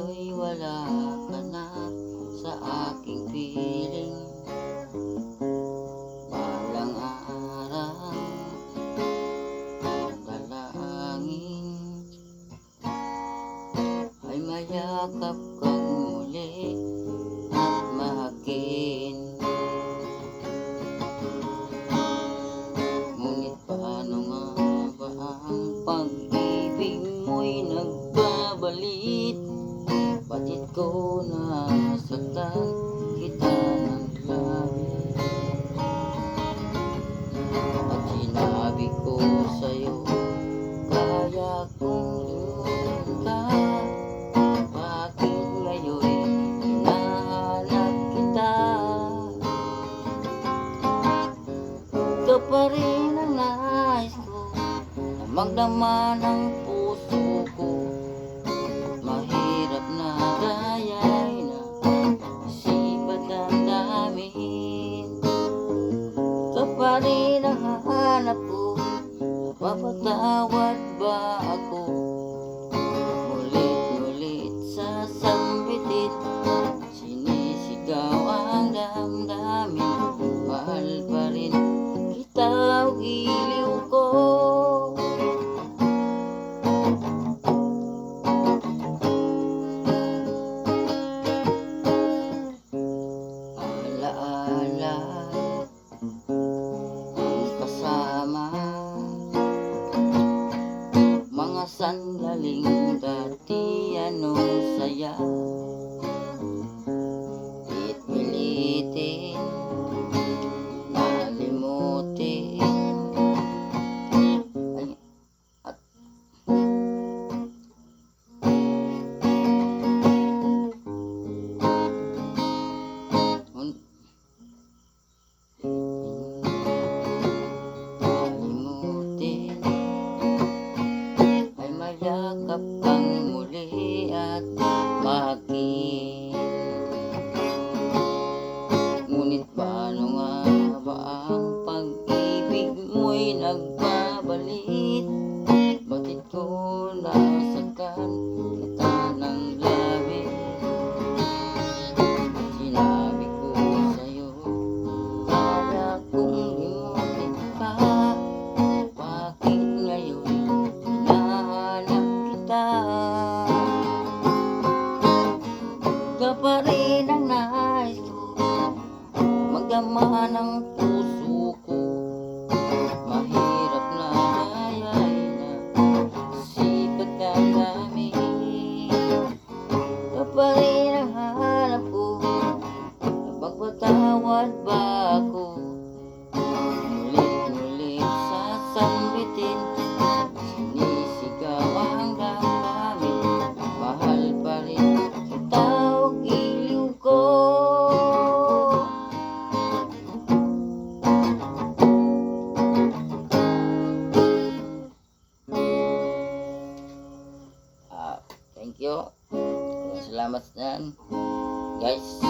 ngayon'y wala ka na sa aking piling. Balang araw ang dalangin ay mayakap kang muli at mahakin. Ngunit paano nga ba ang pag-ibig mo'y nagbabalik? Batid ko nasaktan kita ng labis, at sinabi ko sa'yo kaya kong limutin ka. Bakit ngayon'y hinahanap kita? Ikaw pa rin ang nais ko na magdama ng puso ko. Mahirap na gaya'y na isipat ang damin. Ikaw pa rin ang hahanap ko, mapapatawad ba ako? Ngulit-ngulit sasambitin, sinisigaw ang damdamin. Mahal pa rin kita o giliw ko. Alaala ang kasama, mga sandaling dati anong saya. Pilitin, nalimutin, ay, at nalimutin, ay mayakap kang muli at makin. Ngunit paano nga ba ang pag-ibig mo'y nagbabalik? Bakit ko nasaktan kita ng labis? Sinabi ko sa'yo kaya kong limutin ka. Bakit ngayon hinahanap kita? Ikaw pa rin ang nais ko, magdama ng puso ko. Mahirap na gaya'y na sipat ang damin. Ikaw pa rin ang hanap ko, magpapatawad ba ako? Ngulit-ngulit sasambitin, sinisigaw ang damdamin. Mahal pa rin kita o giliw ko. Thank you. Salamat yan, guys.